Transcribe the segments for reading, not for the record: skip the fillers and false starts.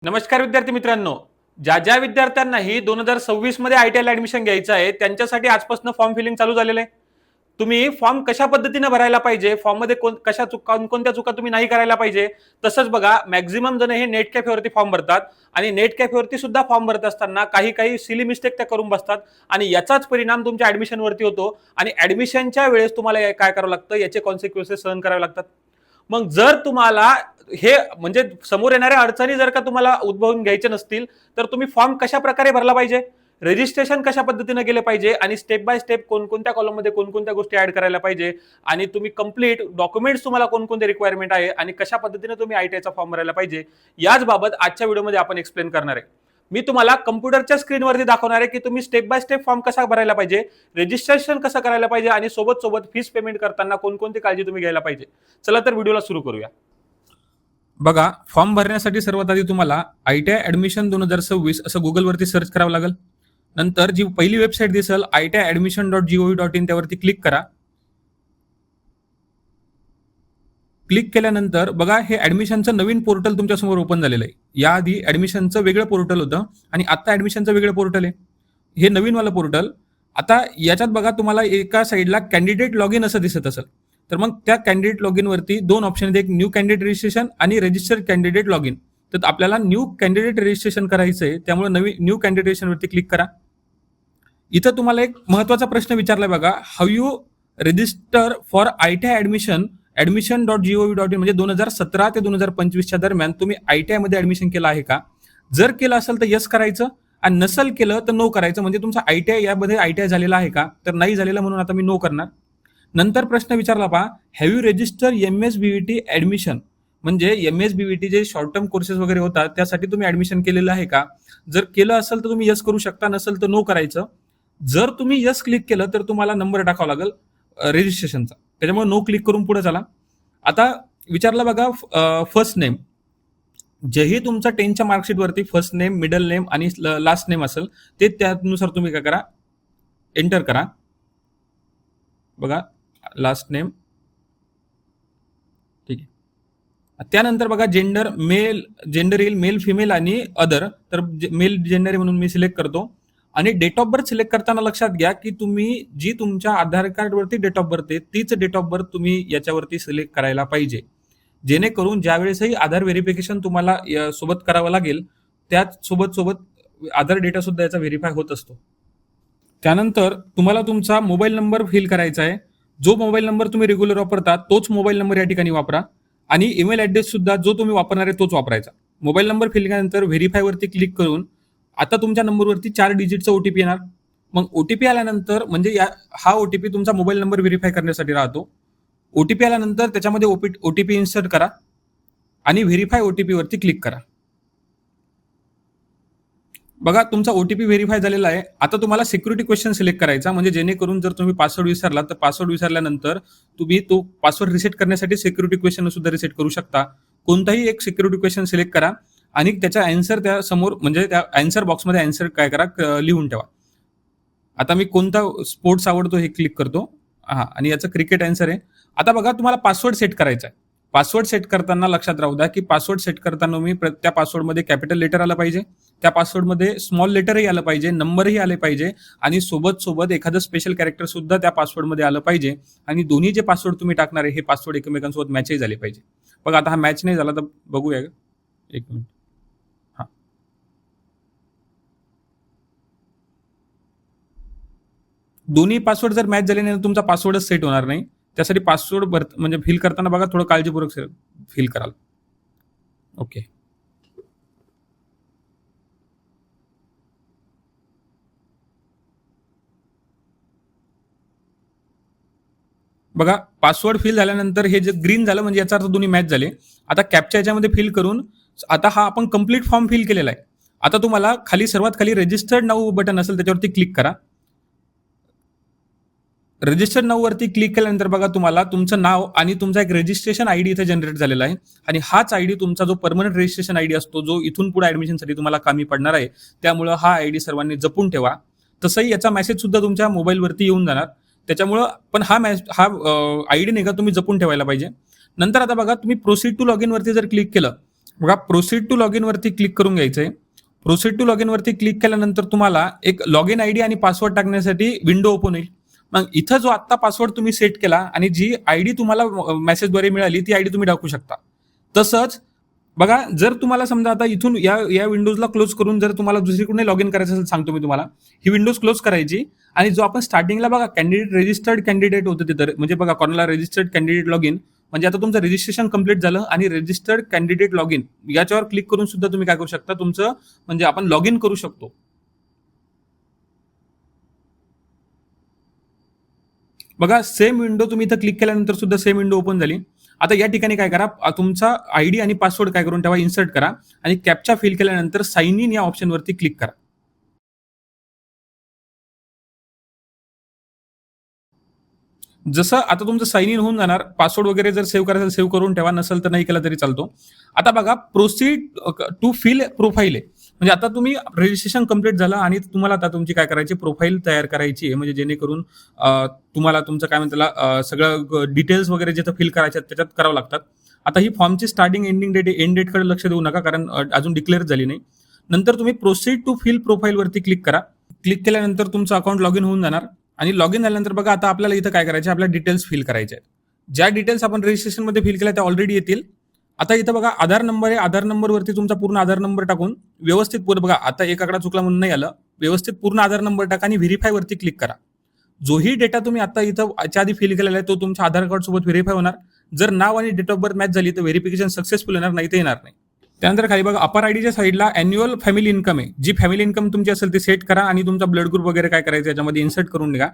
नमस्कार विद्यार्थी मित्रांनो. ज्या विद्यार्थ्यांनाही 2026 मध्ये ITI ला ऍडमिशन घ्यायचं आहे त्यांच्यासाठी आजपासून फॉर्म फिलिंग चालू झालेलं आहे. तुम्ही फॉर्म कशा पद्धतीने भरायला पाहिजे, फॉर्म मध्ये कोणत्या चुका तुम्ही नाही करायला पाहिजे. तसंच बघा, मॅक्झिमम जण हे नेट कॅफेवरती फॉर्म भरतात आणि नेट कॅफेवरती सुद्धा फॉर्म भरत असताना काही काही सिली मिस्टेक त्या करून बसतात आणि याचाच परिणाम तुमच्या ऍडमिशन वरती होतो आणि ऍडमिशनच्या वेळेस तुम्हाला काय करावं लागतं, याचे कॉन्सिक्वेन्सेस सहन करावे लागतात. मग जर तुम्हाला हे म्हणजे समोर येणाऱ्या अडचणी जर का तुम्हाला उद्भवून घ्यायचे नसतील तर तुम्ही फॉर्म कशा प्रकारे भरला पाहिजे, रजिस्ट्रेशन कशा पद्धतीने केलं पाहिजे आणि स्टेप बाय स्टेप कोणकोणत्या कॉलममध्ये कोणकोणत्या गोष्टी ऍड करायला पाहिजे आणि तुम्ही कंप्लीट डॉक्युमेंट्स तुम्हाला कोणकोणते रिक्वायरमेंट आहे आणि कशा पद्धतीने तुम्ही ITIचा फॉर्म भरायला पाहिजे, याच बाबत आजच्या व्हिडिओमध्ये आपण एक्सप्लेन करणार आहे. मी तुम्हाला कम्प्युटरच्या स्क्रीनवरती दाखवणार आहे की तुम्ही स्टेप बाय स्टेप फॉर्म कसा भरायला पाहिजे, रजिस्ट्रेशन कसं करायला पाहिजे आणि सोबत सोबत फीस पेमेंट करताना कोणकोणती काळजी तुम्ही घ्यायला पाहिजे. चला तर व्हिडिओला सुरू करूया. बघा, फॉर्म भरण्यासाठी सर्वात आधी तुम्हाला ITI ऍडमिशन 2026 असं गुगलवरती सर्च करावं लागेल. नंतर जी पहिली वेबसाईट दिसेल ITIadmission.gov.in त्यावरती क्लिक करा. क्लिक केल्यानंतर बघा, हे ऍडमिशनचं नवीन पोर्टल तुमच्यासमोर ओपन झालेलं आहे. याआधी ऍडमिशनचं वेगळं पोर्टल होतं आणि आता ऍडमिशनचं वेगळं पोर्टल आहे. हे नवीनवालं पोर्टल. आता याच्यात बघा, तुम्हाला एका साईडला कॅन्डिडेट लॉग इन असं दिसत असेल, तर मग त्या कॅन्डिडेट लॉग इन वरती दोन ऑप्शन आहेत, एक न्यू कॅन्डिडेट रजिस्ट्रेशन आणि रजिस्टर्ड कॅन्डिडेट लॉग इन. तर आपल्याला न्यू कॅन्डिडेट रजिस्ट्रेशन करायचं आहे, त्यामुळे न्यू कॅन्डिडेट रजिस्ट्रेशन वरती क्लिक करा. इथं तुम्हाला एक महत्वाचा प्रश्न विचारलाय बघा, how you register for ITI admission.gov.in म्हणजे 2017 ते 2025च्या दरम्यान तुम्ही ITI मध्ये ऍडमिशन केलं आहे का. जर केलं असेल तर यस करायचं आणि नसेल केलं तर नो करायचं. म्हणजे तुमचा ITI यामध्ये ITI झालेला आहे का, तर नाही झालेला म्हणून आता मी नो करणार. नंतर प्रश्न विचारला पहा, have you register MSBVT admission म्हणजे MSBVT जे शॉर्ट टर्म कोर्सेस वगैरे होतात त्यासाठी तुम्ही ऍडमिशन केलेलं आहे का. जर केलं असेल तर तुम्ही यस करू शकता, नसेल तर नो करायचं. जर तुम्ही यस क्लिक केलं तर तुम्हाला नंबर टाकावा लागेल रजिस्ट्रेशनचा, त्याच्यामुळे नो क्लिक करून पुढे चला. आता विचारलं बघा, फर्स्ट नेम जेही तुमचा 10च्या मार्कशीट वरती फर्स्ट नेम, मिडल नेम आणि लास्ट नेम असेल ते त्यानुसार तुम्ही काय करा, एंटर करा. बघा, लास्ट नेम ठीक आहे. त्यानंतर बघा, जेंडर येईल मेल, फिमेल आणि अदर. तर मेल जेंडर म्हणून मी सिलेक्ट करतो आणि डेट ऑफ बर्थ सिलेक्ट करताना लक्षात घ्या की तुम्ही जी तुमच्या आधार कार्ड वरती डेट ऑफ बर्थ आहे तीच डेट ऑफ बर्थ तुम्ही याच्यावरती सिलेक्ट करायला पाहिजे, जेणेकरून ज्यावेळेसही आधार व्हेरिफिकेशन तुम्हाला सोबत करावं लागेल त्याच सोबत आधार डेटा सुद्धा याचा व्हेरीफाय होत असतो. त्यानंतर तुम्हाला तुमचा मोबाईल नंबर फिल करायचा आहे. जो मोबाईल नंबर तुम्ही रेग्युलर वापरता तोच मोबाईल नंबर या ठिकाणी वापरा आणि ईमेल ऍड्रेस सुद्धा जो तुम्ही वापरणार आहे तोच वापरायचा. मोबाईल नंबर फिल केल्यानंतर व्हेरीफाय वरती क्लिक करून आता तुमच्या नंबरवरती 4 डिजिटचा OTP येणार. मग OTP आल्यानंतर म्हणजे हा OTP तुमचा मोबाईल नंबर व्हेरीफाय करण्यासाठी राहतो. OTP आल्यानंतर त्याच्यामध्ये OTP इन्सर्ट करा आणि व्हेरीफाय OTP वरती क्लिक करा. बघा, तुमचा OTP व्हेरीफाय झालेला आहे. आता तुम्हाला सिक्युरिटी क्वेश्चन सिलेक्ट करायचा, म्हणजे जेणेकरून जर तुम्ही पासवर्ड विसरला तर पासवर्ड विसरल्यानंतर तुम्ही तो पासवर्ड रिसेट करण्यासाठी सिक्युरिटी क्वेश्चन सुद्धा रिसेट करू शकता. कोणताही एक सिक्युरिटी क्वेश्चन सिलेक्ट करा आणि त्याचा आन्सर त्या समोर म्हणजे त्या आन्सर बॉक्समध्ये आन्सर काय करा, लिहून ठेवा. आता मी कोणता स्पोर्ट्स आवडतो हे क्लिक करतो, आणि याचं क्रिकेट आन्सर आहे. आता बघा, तुम्हाला पासवर्ड सेट करायचा आहे. पासवर्ड सेट करताना लक्षात राहू द्या की पासवर्ड सेट करताना मी त्या पासवर्डमध्ये कॅपिटल लेटर आलं पाहिजे, त्या पासवर्डमध्ये स्मॉल लेटरही आलं पाहिजे, नंबरही आले पाहिजे आणि सोबत एखादं स्पेशल कॅरेक्टर सुद्धा त्या पासवर्डमध्ये आलं पाहिजे आणि दोन्ही जे पासवर्ड तुम्ही टाकणार आहे हे पासवर्ड एकमेकांसोबत मॅचही झाले पाहिजे. बघा, आता हा मॅच नाही झाला तर बघूया, एक मिनिट. दोन्ही पासवर्ड जर मॅच झाले नाही तर तुमचा पासवर्डच सेट होणार नाही. त्यासाठी पासवर्ड म्हणजे फिल करताना बघा थोडं काळजीपूर्वक फिल कराल. ओके, बघा, पासवर्ड फिल झाल्यानंतर हे जे ग्रीन झालं म्हणजे याचा अर्थ दोन्ही मॅच झाले. आता कॅप्चा याच्यामध्ये फिल करून आता हा आपण कंप्लीट फॉर्म फिल केलेला आहे. आता तुम्हाला सर्वात खाली रजिस्टर्ड नाऊ बटन असेल त्याच्यावरती क्लिक करा. रजिस्टर नाव वरती क्लिक केल्यानंतर बघा, तुम्हाला तुमचं नाव आणि तुमचा एक रजिस्ट्रेशन ID इथे जनरेट झालेला आहे आणि हाच ID तुमचा जो परमनंट रजिस्ट्रेशन ID असतो जो इथून पुढे ऍडमिशनसाठी तुम्हाला कामी पडणार आहे. त्यामुळे हा ID सर्वांनी जपून ठेवा. तसंही याचा मेसेज सुद्धा तुमच्या मोबाईलवरती येऊन जाणार, त्याच्यामुळं पण हा ID नाही का तुम्ही जपून ठेवायला पाहिजे. नंतर आता बघा, तुम्ही प्रोसीड टू लॉग इन वरती जर क्लिक केलं बघा प्रोसीड टू लॉग इन वरती क्लिक करून घ्यायचंय. प्रोसीड टू लॉग इन वरती क्लिक केल्यानंतर तुम्हाला एक लॉग इन आयडी आणि पासवर्ड टाकण्यासाठी विंडो ओपन होईल. मग इथं जो आत्ता पासवर्ड तुम्ही सेट केला आणि जी आयडी तुम्हाला मेसेजद्वारे मिळाली ती आयडी तुम्ही टाकू शकता. तसंच बघा जर तुम्हाला समजा आता इथून या विंडोजला क्लोज करून जर तुम्हाला दुसरीकडून लॉग इन करायचं असेल सांगतो मी तुम्हाला. ही विंडोज क्लोज करायची आणि जो आपण स्टार्टिंगला बघा कॅन्डिडेट रजिस्टर्ड कॅन्डिडेट होतं तिथं म्हणजे बघा कोणाला रजिस्टर्ड कॅन्डिडेट लॉग इन म्हणजे आता तुमचं रजिस्ट्रेशन कंप्लीट झालं आणि रजिस्टर्ड कॅन्डिडेट लॉग इन याच्यावर क्लिक करून सुद्धा तुम्ही काय करू शकता तुमचं म्हणजे आपण लॉग इन करू शकतो. बघा सेम विंडो तुम्ही इथं क्लिक केल्यानंतर सुद्धा सेम विंडो ओपन झाली. आता या ठिकाणी काय करा तुमचा आयडी आणि पासवर्ड काय करून तेव्हा इन्सर्ट करा आणि कॅप्चा फिल केल्यानंतर साइन इन या ऑप्शनवरती क्लिक करा. जसं आता तुमचं साइन इन होऊन जाणार पासवर्ड वगैरे जर सेव्ह करायचं सेव्ह करून ठेवा नसेल तर नाही केला तरी चालतो. आता बघा प्रोसीड टू फिल प्रोफाईल आहे म्हणजे आता तुम्ही रजिस्ट्रेशन कंप्लीट झालं आणि तुम्हाला आता तुमची काय करायची प्रोफाईल तयार करायची आहे म्हणजे जेणेकरून तुम्हाला तुमचं काय म्हणतात सगळं डिटेल्स वगैरे जिथं फिल करायचे त्याच्यात करावं लागतात. आता ही फॉर्मची स्टार्टिंग एंडिंग डेट एंड डेटकडे लक्ष देऊ नका कारण अजून डिक्लेअर झाली नाही. नंतर तुम्ही प्रोसीड टू फिल प्रोफाईल वरती क्लिक करा. क्लिक केल्यानंतर तुमचं अकाउंट लॉग इन होऊन जाणार आणि लॉग इन झाल्यानंतर बघा आता आपल्याला इथं काय करायचं आपल्या डिटेल्स फिल करायचे आहेत. ज्या डिटेल्स आपण रजिस्ट्रेशनमध्ये फिल केल्या त्या ऑलरेडी येतील. आता इथं बघा आधार नंबर आहे आधार नंबरवरती तुमचा पूर्ण आधार नंबर टाकून व्यवस्थित बघा आता एक आकडा चुकला म्हणून नाही आलं व्यवस्थित पूर्ण आधार नंबर टाका आणि व्हेरीफाय वरती क्लिक करा. जोही डेटा तुम्ही आता इथं याच्या आधी फिल केलेला आहे तो तुमच्या आधार कार्ड सोबत व्हेरीफाय होणार. जर नाव आणि डेट ऑफ बर्थ मॅच झाली तर व्हेरिफिकेशन सक्सेसफुल येणार नाही ते येणार नाही. त्यानंतर खाली बघा अपर आयडीच्या साईडला अॅन्युअल फॅमिली इन्कम आहे जी फॅमिली इन्कम तुमची असेल ती सेट करा आणि तुमचा ब्लड ग्रुप वगैरे काय करायचं याच्यामध्ये इन्सर्ट करून निघा.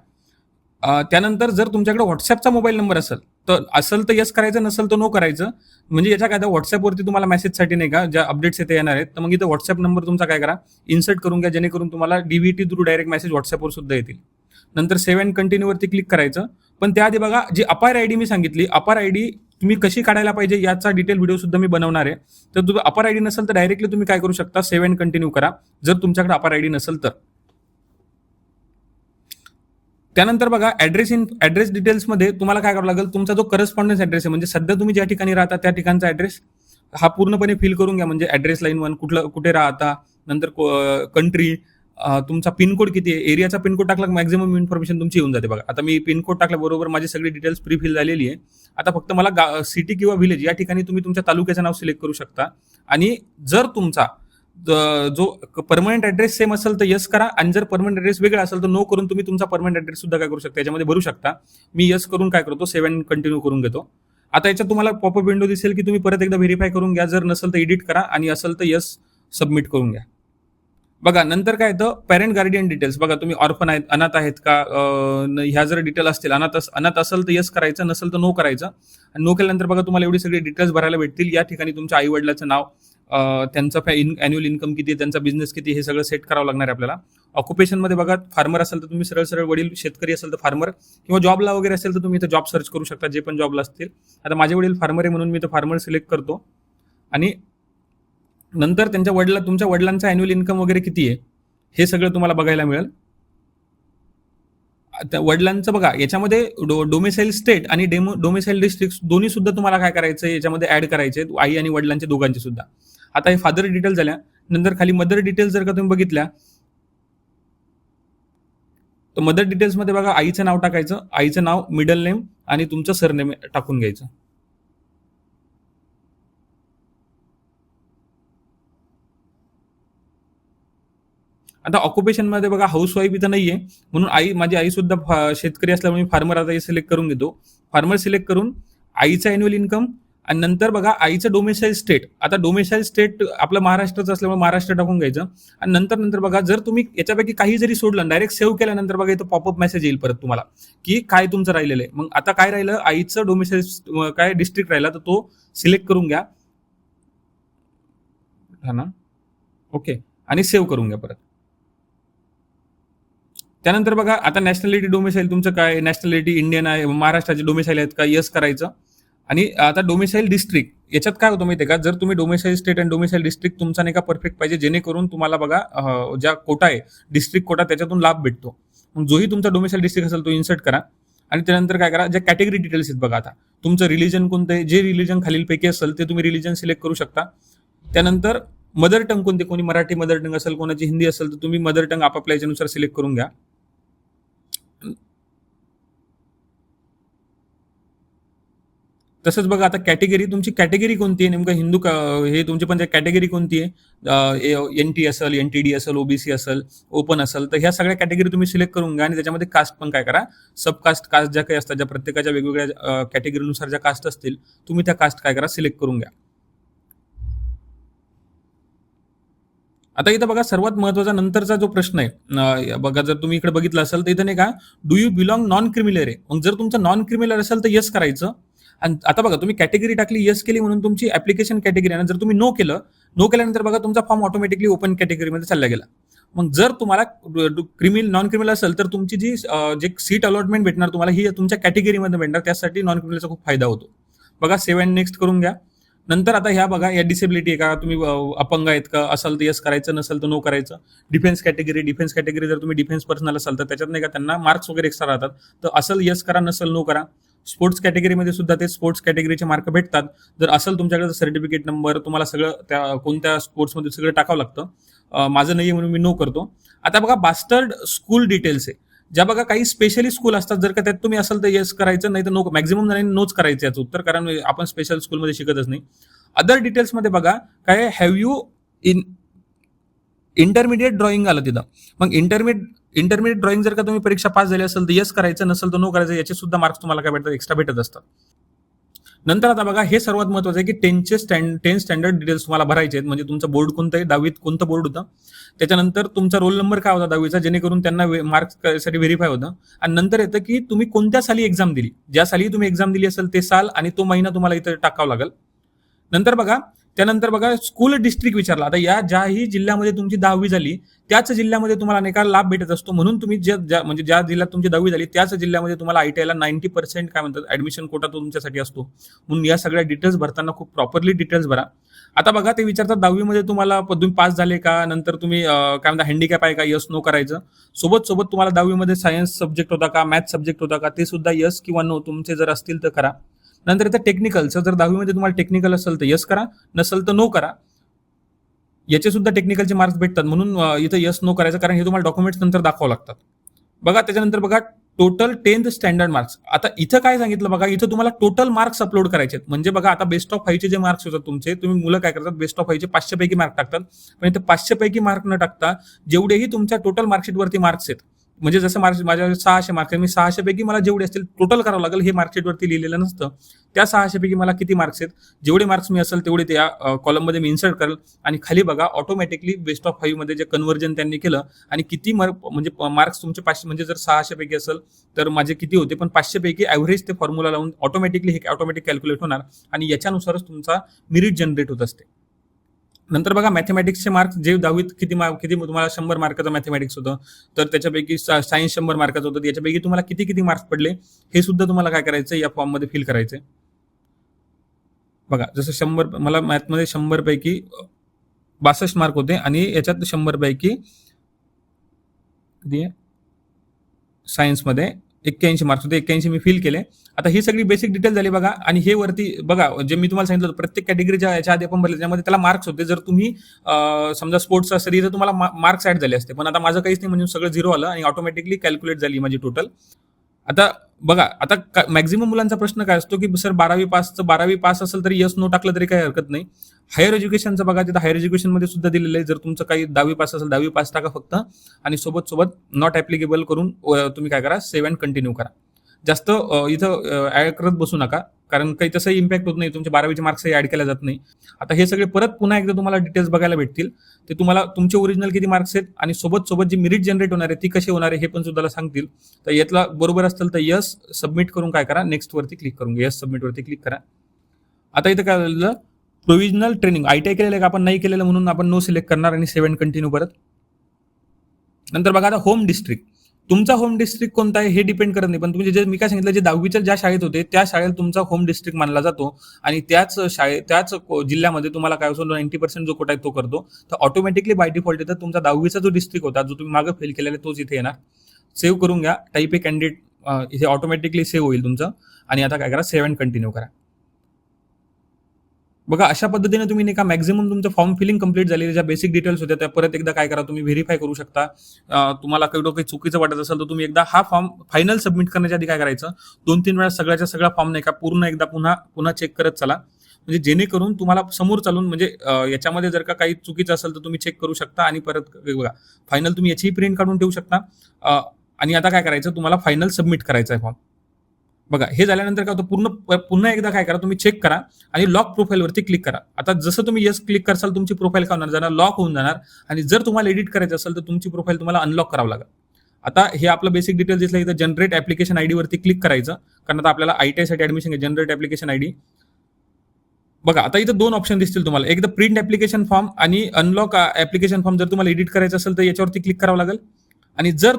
त्यानंतर जर तुमच्याकडे व्हॉट्सअपचा मोबाईल नंबर असेल तर यस करायचं नसेल तर नो करायचं म्हणजे याच्या काय व्हॉट्सअपवरती तुम्हाला मेसेजसाठी नाही का ज्या अपडेट्स येते येणार आहेत तर मग इथं व्हॉट्सअप नंबर तुमचा काय करा इन्सर्ट करून घ्या जेणेकरून तुम्हाला डीव्हीटी थ्रू डायरेक्ट मेसेज व्हॉट्सअपवर सुद्धा येतील. नंतर सेव्ह अँड कंटिन्यू वरती क्लिक करायचं. पण त्याआधी बघा जी अपार आयडी मी सांगितली अपार आयडी तुम्ही कशी काढायला पाहिजे याचा डिटेल व्हिडिओ सुद्धा मी बनवणार आहे. तर तुम्ही अपार आयडी नसेल तर डायरेक्टली तुम्ही काय करू शकता सेव्ह अँड कंटिन्यू करा जर तुमच्याकडे अपार आयडी नसेल तर. त्यानंतर बघा ऍड्रेस डिटेल्समध्ये तुम्हाला काय करावं लागेल तुमचा जो करस्पॉन्डन्स ऍड्रेस आहे म्हणजे सध्या तुम्ही ज्या ठिकाणी राहता त्या ठिकाणचा ऍड्रेस हा पूर्णपणे फिल करून घ्या म्हणजे ऍड्रेस लाईन 1 कुठे राहता नंतर कंट्री तुमचा पिनकोड किती आहे एरियाचा पिनकोड टाकला मॅक्झिमम इन्फॉर्मेशन तुमची येऊन जाते. बघा आता मी पिनकोड टाकल्याबरोबर माझी सगळी डिटेल्स प्री फिल झालेली आहे. आता फक्त मला सिटी किंवा व्हिलेज या ठिकाणी तुम्ही तुमच्या तालुक्याचं नाव सिलेक्ट करू शकता आणि जर तुमचा जो परमनंट ऍड्रेस सेम असेल तर यस करा आणि जर परमनंट ऍड्रेस वेगळा असेल तर नो करून तुम्ही तुमचा परमनंट ऍड्रेस सुद्धा काय करू शकता याच्यामध्ये भरू शकता. मी यस करून काय करतो सेव्ह अँड कंटिन्यू करून घेतो. आता याच्यात तुम्हाला पॉपअप विंडो दिसेल की तुम्ही परत एकदा व्हेरीफाय करून घ्या जर नसेल तर एडिट करा आणि असेल तर यस सबमिट करून घ्या. बघा नंतर काय येतं पॅरेंट गार्डियन डिटेल्स बघा तुम्ही ऑर्फन आहेत अनाथ आहेत का ह्या जर डिटेल असतील अनाथ असेल तर यस करायचं नसेल तर नो करायचं. आणि नो केल्यानंतर बघा तुम्हाला एवढी सगळी डिटेल्स भरायला भेटतील. या ठिकाणी तुमच्या आई वडिलाचं नाव त्यांचं अॅन्युअल इन्कम किती आहे त्यांचा बिझनेस किती हे सगळं सेट करावं लागणार आहे आपल्याला. ऑक्युपेशनमध्ये बघा फार्मर असेल तर तुम्ही सरळ सरळ वडील शेतकरी असेल तर फार्मर किंवा जॉबला वगैरे असेल तर तुम्ही इथं जॉब सर्च करू शकता जे पण जॉबला असतील. आता माझे वडील फार्मर आहे म्हणून मी इथं फार्मर सिलेक्ट करतो आणि नंतर तुमच्या वडिलांचा अॅन्युअल इन्कम वगैरे किती आहे हे सगळं तुम्हाला बघायला मिळेल. वडिलांचं बघा याच्यामध्ये डोमिसाईल स्टेट आणि डोमिसाईल डिस्ट्रिक्ट दोन्ही सुद्धा तुम्हाला काय करायचं याच्यामध्ये ऍड करायचे आई आणि वडिलांचे दोघांचे सुद्धा. आता हे फादर डिटेल झाल्या नंतर खाली मदर डिटेल्स जर का तुम्ही बघितल्या तर मदर डिटेल्समध्ये बघा आईचं नाव टाकायचं आईचं नाव मिडल नेम आणि तुमचं सरनेम टाकून घ्यायचं. आता ऑक्युपेशनमध्ये बघा हाऊस वाईफ इथं नाहीये म्हणून माझी आई सुद्धा शेतकरी असल्यामुळे मी फार्मर आता सिलेक्ट करून घेतो. फार्मर सिलेक्ट करून आईचं अॅन्युअल इन्कम आणि नंतर बघा आईचं डोमिसाईल स्टेट. आता डोमिसाईल स्टेट आपलं महाराष्ट्राचं असल्यामुळे महाराष्ट्र टाकून घ्यायचं आणि नंतर बघा जर तुम्ही याच्यापैकी काही जरी सोडलं डायरेक्ट सेव्ह केल्यानंतर बघा इथं पॉपअप मेसेज येईल परत तुम्हाला की काय तुमचं राहिलेलं आहे. मग आता काय राहिलं आईचं डोमिसाईल काय डिस्ट्रिक्ट राहिला तर तो सिलेक्ट करून घ्या हा ना ओके आणि सेव्ह करून घ्या परत. त्यानंतर बघा आता नॅशनॅलिटी डोमिसाईल तुमचं काय नॅशनॅलिटी इंडियन आहे महाराष्ट्राचे डोमिसाईल आहेत का यस करायचं. आणि आता डोमिसाईल डिस्ट्रिक्ट याच्यात काय होतं माहिती आहे का जर तुम्ही डोमिसाईल स्टेट आणि डोमिसाईल डिस्ट्रिक्ट तुमचा नाही का परफेक्ट पाहिजे जेणेकरून तुम्हाला बघा ज्या कोटा आहे डिस्ट्रिक्ट कोटा त्याच्यातून लाभ भेटतो. मग जोही तुमचा डोमिसाईल डिस्ट्रिक्ट असेल तो इन्सर्ट करा आणि त्यानंतर काय करा ज्या कॅटेगरी डिटेल्स आहेत बघा आता तुमचं रिलिजन कोणतं आहे जे रिलिजन खालीलपैकी असेल ते तुम्ही रिलिजन सिलेक्ट करू शकता. त्यानंतर मदर टंग कोणती, कोणी मराठी मदर टंग असेल, कोणाची हिंदी असेल, तर तुम्ही मदर टंग आपापल्या याच्यानुसार सिलेक्ट करून घ्या. तसंच बघा आता कॅटेगरी, तुमची कॅटेगरी कोणती आहे नेमकं, हिंदू हे तुमची पण कॅटेगरी कोणती आहे, NT असेल, NTD असेल, OBC असेल, ओपन असेल, तर ह्या सगळ्या कॅटेगरी तुम्ही सिलेक्ट करून घ्या. आणि त्याच्यामध्ये कास्ट पण काय करा, सबकास्ट कास्ट ज्या काही असतात, ज्या प्रत्येकाच्या वेगवेगळ्या कॅटेगरीनुसार ज्या कास्ट असतील, तुम्ही त्या कास्ट काय करा, सिलेक्ट करून घ्या. आता इथं बघा सर्वात महत्वाचा नंतरचा जो प्रश्न आहे, बघा जर तुम्ही इकडे बघितलं असेल तर इथं नाही का, do you belong non creamy layer आहे. मग जर तुमचं नॉन क्रिमिलर असेल तर येस करायचं. आणि आता बघा तुम्ही कॅटेगरी टाकली, येस केली म्हणून तुमची ऍप्लिकेशन कॅटेगरी आहे. जर तुम्ही नो केलं, नो केल्यानंतर बघा तुमचा फॉर्म ऑटोमॅटिकली ओपन कॅटेगरीमध्ये चालला गेला. मग जर तुम्हाला नॉन क्रिमिनल असेल तर तुमची जे सीट अलॉटमेंट भेटणार तुम्हाला ही तुमच्या कॅटेगरीमध्ये भेटणार, त्यासाठी नॉन क्रिमिनलचा खूप फायदा होतो. बघा सेव्ह अँड नेक्स्ट करून घ्या. नंतर आता ह्या बघा, या डिसेबिलिटी आहे का, तुम्ही अपंग आहेत का, असाल तर येस करायचं, नसेल तर नो करायचं. डिफेन्स कॅटेगरी जर तुम्ही डिफेन्स पर्सनल असाल तर त्याच्यात नाही का त्यांना मार्क्स वगैरे एक्स्ट्रा राहतात, तर असेल येस करा, नसेल नो करा. स्पोर्ट्स कॅटेगरीमध्ये सुद्धा ते स्पोर्ट्स कॅटेगरीचे मार्क भेटतात. जर असेल तुमच्याकडे सर्टिफिकेट नंबर, तुम्हाला सगळं त्या कोणत्या स्पोर्ट्समध्ये सगळं टाकावं लागतं. माझं नाही म्हणून मी नो करतो. आता बघा बास्टर्ड स्कूल डिटेल्स आहे, ज्या बघा काही स्पेशली स्कूल असतात, जर का त्यात तुम्ही असाल तर येस करायचं, नाही तर नो. मॅक्झिमम जणांनी नोच करायचं याचं उत्तर, कारण आपण स्पेशल स्कूलमध्ये शिकतच नाही. अदर डिटेल्समध्ये बघा काय, have you in intermediate drawing आलं तिथं. मग इंटरमिडिएट ड्रॉइंग जर का तुम्ही परीक्षा पास झाली असेल तर येस करायचं, नसेल तर नो करायचं. याचे सुद्धा मार्क्स तुम्हाला काय भेटतात, एक्स्ट्रा भेटत असतात. नंतर आता बघा हे सर्वात महत्वाचं आहे की 10 स्टँडर्ड डिटेल्स तुम्हाला भरायचे आहेत. म्हणजे तुमचं बोर्ड कोणतं आहे, 10वीत कोणतं बोर्ड होतं, त्याच्यानंतर तुमचा रोल नंबर काय होता 10वीचा, जेणेकरून त्यांना मार्क्स साठी व्हेरीफाय होतं. आणि नंतर येतं की तुम्ही कोणत्या साली एक्झाम दिली, ज्या साली तुम्ही एक्झाम दिली असेल ते साल आणि तो महिना तुम्हाला इथं टाकावा लागेल. नंतर बघा, त्यानंतर बघा स्कूल डिस्ट्रिक्ट विचारला. आता या ज्याही जिल्ह्यामध्ये तुमची 10वी झाली त्याच जिल्ह्यामध्ये तुम्हाला अनेक लाभ भेटत असतो. म्हणून तुम्ही म्हणजे ज्या जिल्ह्यात तुमची 10वी झाली त्याच जिल्ह्यामध्ये तुम्हाला ITI ला 90% काय म्हणतात ऍडमिशन कोटा तो तुमच्यासाठी असतो. म्हणून या सगळ्या डिटेल्स भरताना खूप प्रॉपरली डिटेल्स भरा. आता बघा ते विचारतात 10वी तुम्हाला तुम्ही पास झाले का, नंतर तुम्ही काय म्हणता हँडिकॅप आहे का, यस नो करायचं. सोबत तुम्हाला 10वी सायन्स सब्जेक्ट होता का, मॅथ्स सब्जेक्ट होता का, ते सुद्धा यस किंवा नो तुमचे जर असतील तर करा. नंतर इथं टेक्निकलचं, जर 10वी तुम्हाला टेक्निकल असेल तर यस करा, नसेल तर नो करा. याचे सुद्धा टेक्निकलचे मार्क्स भेटतात, म्हणून इथं यस नो करायचं, कारण हे तुम्हाला डॉक्युमेंट्स नंतर दाखवावं लागतात. बघा त्याच्यानंतर बघा टोटल 10th स्टँडर्ड मार्क्स. आता इथं काय सांगितलं बघा, इथं तुम्हाला टोटल मार्क्स अपलोड करायचे आहेत. म्हणजे बघा आता बेस्ट ऑफ 5 चे जे मार्क्स होतात तुमचे, तुम्ही मुलं काय करतात बेस्ट ऑफ 5 चे 500 पैकी मार्क टाकतात. पण इथे 500 पैकी मार्क न टाकता जेवढेही तुमच्या टोटल मार्कशीट वरती मार्क्स आहेत, म्हणजे जसं माझ्या 600 मार्क्स आहेत, मी 600 पैकी मला जेवढे असतील टोटल करावं लागेल. हे मार्कशीट वरती लिहिलेलं नसतं. त्या 600 पैकी मला किती मार्क्स आहेत, जेवढे मार्क्स मी असेल तेवढे त्या कॉलममध्ये मी इन्सर्ट करेल. आणि खाली बघा ऑटोमॅटिकली बेस्ट ऑफ 5 मध्ये जे कन्व्हर्जन त्यांनी केलं आणि किती म्हणजे मार्क्स तुमचे 500, म्हणजे जर 600 पैकी असेल तर माझे किती होते, पण 500 पैकी ॲव्हरेज ते फॉर्म्युला लावून ऑटोमॅटिकली हे ऑटोमॅटिक कॅल्क्युलेट होणार आणि याच्यानुसारच तुमचा मेरिट जनरेट होत असते. नंतर बघा मॅथमॅटिक्सचे मार्क्स, जे 10वीत किती तुम्हाला 100 मार्काचं मॅथमॅटिक्स होतं, तर त्याच्यापैकी सायन्स 100 मार्काचं होतं, याच्यापैकी तुम्हाला किती मार्क्स पडले हे सुद्धा तुम्हाला काय करायचं या फॉर्ममध्ये फिल करायचं. बघा जसं 100 मला मॅथमध्ये 100 पैकी 62 मार्क होते आणि याच्यात 100 पैकी किती आहे सायन्समध्ये 81 मार्क्स होते, 81 मी फिल केले. आता ही सगळी बेसिक डिटेल झाली बघा. आणि हे वरती बघा जे मी तुम्हाला सांगितलं प्रत्येक कॅटेगरीच्या याच्या आधी आपण भरले त्यामध्ये त्याला मार्क्स होते. जर तुम्ही समजा स्पोर्ट्स असेल तर तुम्हाला मार्क्स ऍड झाले असते, पण आता माझं काहीच नाही, म्हणजे सगळं झिरो आलं आणि ऑटोमॅटिकली कॅल्क्युलेट झाली माझी टोटल. आता बघा आता मॅक्झिमम मुलांचा प्रश्न काय असतो की सर 12वी पास असेल तरी यस नो टाकलं तरी काही हरकत नाही. हायर एज्युकेशनचं बघा, तिथं हायर एज्युकेशनमध्ये सुद्धा दिलेलं आहे, जर तुमचं काही 10वी पास असेल 10वी पास टाका फक्त, आणि सोबत नॉट ऍप्लिकेबल करून तुम्ही काय करा, सेव्ह अँड कंटिन्यू करा. जास्त इथं ऍड करत बसू नका, कारण काही तसंही इम्पॅक्ट होत नाही, तुमचे 12वीचे मार्क्सही ऍड केल्या जात नाही. आता हे सगळे परत पुन्हा एकदा तुम्हाला डिटेल्स बघायला भेटतील. ते तुम्हाला तुमचे ओरिजिनल किती मार्क्स आहेत आणि सोबत जी मेरिट जनरेट होणार आहे ती कशी होणार आहे हे पण सुद्धा सांगतील. तर यातला बरोबर असेल तर यस सबमिट करून काय करा, नेक्स्ट वरती क्लिक करून घ्या, यस सबमिट वरती क्लिक करा. आता इथं काय झालं, प्रोव्हिजनल ट्रेनिंग ITI केलेलं का आपण नाही केलेलं म्हणून आपण नो सिलेक्ट करणार आणि सेव्ह अँड कंटिन्यू परत. नंतर बघा आता होम डिस्ट्रिक्ट, तुमचा होम डिस्ट्रिक्ट कोणता आहे हे डिपेंड करत नाही, पण तुम्ही जे मी काय सांगितलं, जे 10वीच्या ज्या शाळेत होते त्या शाळेत तुमचा होम डिस्ट्रिक्ट मानला जातो आणि त्याच जिल्ह्यामध्ये तुम्हाला काय होतो 90% जो कोटा आहे तो करतो. तर ऑटोमॅटिकली बाय डिफॉल्ट येतं तुमचा 10वीचा जो डिस्ट्रिक्ट होता जो तुम्ही मागे फिल केलेला तोच इथे येणार. सेव्ह करून घ्या, टाईप ए कॅन्डिडेट, इथे ऑटोमॅटिकली सेव्ह होईल तुमचं. आणि आता काय करा, सेव्ह अँड कंटिन्यू करा. बघा अशा पद्धतीने तुम्ही नाही का मॅक्झिमम तुमचं फॉर्म फिलिंग कंप्लीट झालेली ज्या बेसिक डिटेल्स होत्या त्या परत एकदा काय करा, तुम्ही व्हेरीफाय करू शकता. तुम्हाला काही चुकीचं वाटत असेल तर तुम्ही एकदा हा फॉर्म फायनल सबमिट करण्याच्या आधी काय करायचं, 2-3 वेळा सगळ्याच्या सगळा फॉर्म नाही का पूर्ण एकदा पुन्हा पुन्हा चेक करत चला. म्हणजे जेणेकरून तुम्हाला समोर चालून म्हणजे याच्यामध्ये जर का काही चुकीचं असेल तर तुम्ही चेक करू शकता आणि परत बघा फायनल तुम्ही याचीही प्रिंट काढून ठेवू शकता. आणि आता काय करायचं, तुम्हाला फायनल सबमिट करायचा आहे फॉर्म. बघा हे झाल्यानंतर काय होतं, पुन्हा एकदा काय करा, तुम्ही चेक करा आणि लॉक प्रोफाईलवरती क्लिक करा. आता जसं तुम्ही येस क्लिक करसाल तुमची प्रोफाईल काय होणार, जाणार लॉक होऊन जाणार. आणि जर तुम्हाला एडिट करायचं असेल तर तुमची प्रोफाईल तुम्हाला अनलॉक करावं लागेल. आता हे आपलं बेसिक डिटेल्स दिसलं, इथं जनरेट ऍप्लिकेशन आयडी वरती क्लिक करायचं, कारण आता आपल्याला ITI साठी ऍडमिशन आहे. Generate application ID. बघा आता इथं 2 ऑप्शन दिसतील तुम्हाला, एक प्रिंट ऍप्लिकेशन फॉर्म आणि अनलॉक ऍप्लिकेशन फॉर्म. जर तुम्हाला एडिट करायचं असेल तर याच्यावरती क्लिक करावं लागेल. आणि जर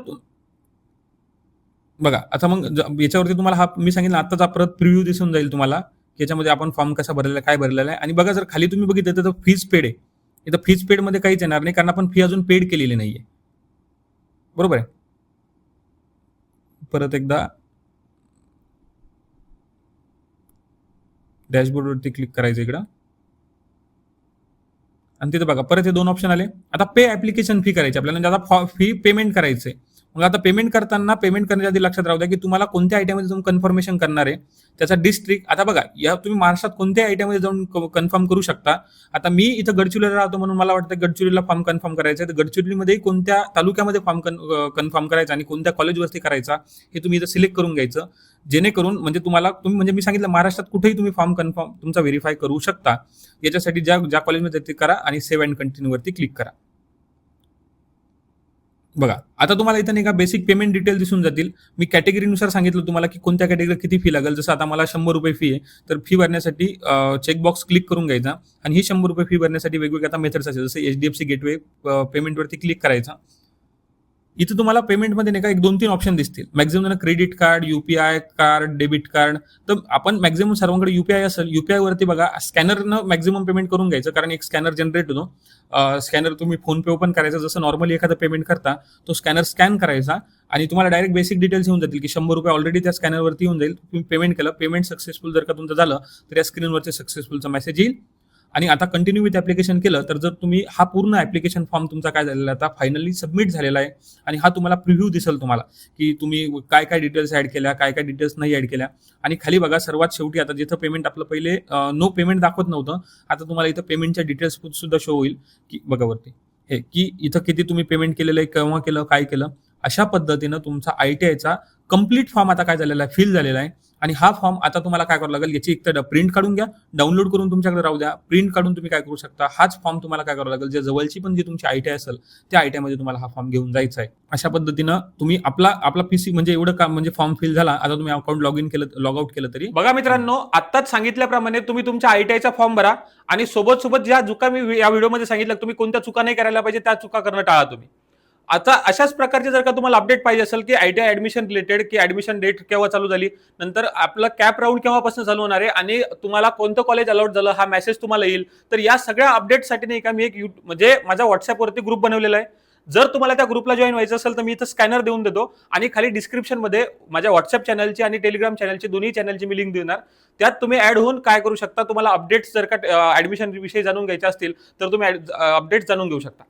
बघा आता मग याच्यावरती तुम्हाला हा मी सांगितलं आत्ताचा परत प्रिव्ह्यू दिसून जाईल तुम्हाला, याच्यामध्ये आपण फॉर्म कसा भरलेला आहे, काय भरलेला आहे. आणि बघा जर खाली तुम्ही बघितलं तर फीज पेड आहे. इथं फीज पेड मध्ये काहीच येणार नाही, कारण आपण फी अजून पेड केलेली नाहीये. बरोबर आहे. परत एकदा डॅशबोर्डवरती क्लिक करायचं इकडं आणि तिथे बघा परत हे 2 ऑप्शन आले. आता पे ऍप्लिकेशन फी करायची आपल्याला, म्हणजे आता फी पेमेंट करायचंय. मग आता पेमेंट करताना पेमेंट करण्याच्या आधी लक्षात राहू द्या की तुम्हाला कोणत्या आयटीआयमध्ये जाऊन कन्फर्मेशन करणार आहे, त्याचा डिस्ट्रिक्ट. आता बघा या तुम्ही महाराष्ट्रात कोणत्या आयटीआयमध्ये जाऊन कन्फर्म करू शकता. आता मी इथं गडचिरोलीला राहतो म्हणून मला वाटतं गडचिरोलीला फॉर्म कन्फर्म करायचा आहे, तर गडचिरोलीमध्ये कोणत्या तालुक्यामध्ये फॉर्म कन्फर्म करायचा आणि कोणत्या कॉलेजवरती करायचा हे तुम्ही इथं सिलेक्ट करून घ्यायचं. जेणेकरून म्हणजे तुम्ही म्हणजे मी सांगितलं महाराष्ट्रात कुठेही तुम्ही फॉर्म कन्फर्म तुमचा व्हेरीफाय करू शकता. याच्यासाठी ज्या कॉलेजमध्ये ते करा आणि सेव्ह अँड कंटिन्यू वरती क्लिक करा. बघा आता तुम्हाला इथं नाही का बेसिक पेमेंट डिटेल दिसून जातील. मी कॅटेगरीनुसार सांगितलं तुम्हाला की कोणत्या कॅटेगरीला किती फी लागेल. जसं आता मला 100 रुपये फी आहे, तर फी भरण्यासाठी चेकबॉक्स क्लिक करून घ्यायचा आणि ही 100 रुपये फी भरण्यासाठी वेगवेगळ्या आता मेथड्स असतात. जसं HDFC गेटवे पेमेंटवरती क्लिक करायचा. इथे तुम्हाला पेमेंटमध्ये नाही का 1-2-3 ऑप्शन दिसतील. Maximum credit card, UPI card, debit card. तर आपण मॅक्झिमम सर्वांकडे UPI असेल, UPI वरती बघा स्कॅनरनं मॅक्झिमम पेमेंट करून घ्यायचं, कारण एक स्कॅनर जनरेट होतो. स्कॅनर तुम्ही फोन पे ओपन करायचा, जसं नॉर्मली एखादं पेमेंट करता तो स्कॅनर स्कॅन करायचा आणि तुम्हाला डायरेक्ट बेसिक डिटेल्स येऊन जातील की 100 रुपये ऑलरेडी त्या स्कॅनरवरती येऊन जाईल. तुम्ही पेमेंट केलं, पेमेंट सक्सेसफुल जर का तुमचं झालं तर या स्क्रीनवरती सक्सेसफुलचा मेसेज येईल. आणि आता कंटिन्यू विथ ऍप्लिकेशन केलं तर जर तुम्ही हा पूर्ण ऍप्लिकेशन फॉर्म तुमचा काय झालेला आहे आता फायनली सबमिट झालेला आहे. आणि हा तुम्हाला प्रिव्ह्यू दिसेल तुम्हाला की तुम्ही काय काय डिटेल्स ऍड केल्या, काय काय डिटेल्स नाही ऍड केल्या. आणि खाली बघा सर्वात शेवटी आता जिथं पेमेंट आपलं पहिले नो पेमेंट दाखवत नव्हतं, आता तुम्हाला इथं पेमेंटच्या डिटेल्स सुद्धा शो होईल की बघा वरती हे की इथं किती तुम्ही पेमेंट केलेलं आहे, केव्हा केलं, काय केलं. अशा पद्धतीनं तुमचा ITIचा कम्प्लीट फॉर्म आता काय झालेला आहे, फिल झालेला आहे. आणि हा फॉर्म आता तुम्हाला काय करावं लागेल, याची एक तर प्रिंट काढून घ्या, डाउनलोड करून तुमच्याकडे राहू द्या. प्रिंट काढून तुम्ही काय करू शकता, हाच फॉर्म तुम्हाला काय करावं लागेल, जे जवळची पण जी तुमची ITI असेल त्या ITIमध्ये तुम्हाला हा फॉर्म घेऊन जायचा आहे. अशा पद्धतीनं तुम्ही आपला PC म्हणजे एवढं काम म्हणजे फॉर्म फिल झाला. आता तुम्ही अकाउंट लॉग इन केलं, लॉग आउट केलं तरी बघा मित्रांनो, आत्ताच सांगितल्याप्रमाणे तुम्ही तुमच्या ITIचा फॉर्म भरा आणि सोबत ज्या चुका मी या व्हिडिओमध्ये सांगितलं, तुम्ही कोणत्या चुका नाही करायला पाहिजे त्या चुका करणं टाळा तुम्ही. आता अशाच प्रकारचे जर का तुम्हाला अपडेट पाहिजे असेल की ITI ऍडमिशन रिलेटेड, की ऍडमिशन डेट केव्हा चालू झाली, नंतर आपलं कॅप राऊंड केव्हापासून चालू होणार आहे आणि तुम्हाला कोणतं कॉलेज अलॉट झालं हा मेसेज तुम्हाला येईल. तर या सगळ्या अपडेटसाठी नाही का मी एक म्हणजे माझ्या व्हॉट्सअपवरती ग्रुप बनवलेला आहे. जर तुम्हाला त्या ग्रुपला जॉईन व्हायचं असेल तर मी इथं स्कॅनर देऊन देतो आणि खाली डिस्क्रिप्शन मध्ये माझ्या व्हॉट्सअप चॅनलची आणि टेलिग्राम चॅनलची दोन्ही चॅनलची मी लिंक देणार. त्यात तुम्ही ऍड होऊन काय करू शकता, तुम्हाला अपडेट्स जर का ऍडमिशन विषयी जाणून घ्यायचे असतील तर तुम्ही अपडेट्स जाणून घेऊ शकता.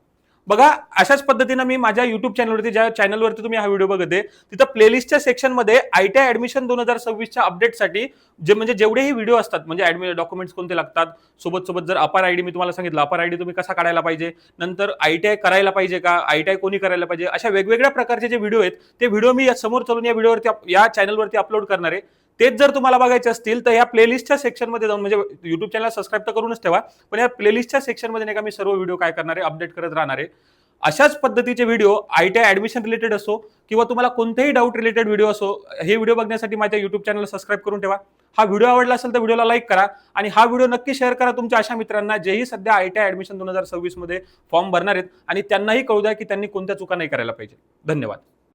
बघा अशाच पद्धतीनं मी माझ्या युट्यूब चॅनलवरती, ज्या चॅनलवरती तुम्ही हा व्हिडिओ बघते तिथं प्लेलिस्टच्या सेक्शनमध्ये ITI ऍडमिशन 2026च्या अपडेटसाठी म्हणजे जेवढेही व्हिडिओ असतात, म्हणजे डॉक्युमेंट्स कोणते लागतात, सोबत जर अपार आयडी मी तुम्हाला सांगितलं, अपार आयडी तुम्ही कसा काढायला पाहिजे, नंतर ITI करायला पाहिजे का, ITI कोणी करायला पाहिजे, अशा वेगवेगळ्या प्रकारचे जे व्हिडिओ आहेत ते व्हिडिओ मी समोर चालून या व्हिडिओवरती या चॅनलवरती अपलोड करणार आहे. तेच जर तुम्हाला बघायचे असतील तर या प्लेलिस्टच्या सेक्शनमध्ये जाऊन, म्हणजे युट्यूब चॅनल सबस्क्राईब तर करूनच ठेवा, पण या प्लेलिस्टच्या सेक्शनमध्ये नाही का मी सर्व व्हिडिओ काय करणार आहे, अपडेट करत राहणार आहे. अशाच पद्धतीचे व्हिडिओ ITI ऍडमिशन रिलेटेड असो किंवा तुम्हाला कोणतेही डाऊट रिलेटेड व्हिडिओ असो, हे व्हिडिओ बघण्यासाठी माझ्या युट्यूब चॅनलला सबस्क्राईब करून ठेवा. हा व्हिडिओ आवडला असेल तर व्हिडिओला लाईक करा आणि हा व्हिडिओ नक्की शेअर करा तुमच्या अशा मित्रांना जेही सध्या ITI ऍडमिशन 2026 मध्ये फॉर्म भरणार आहेत आणि त्यांनाही कळू द्या की त्यांनी कोणत्या चुका नाही करायला पाहिजे. धन्यवाद.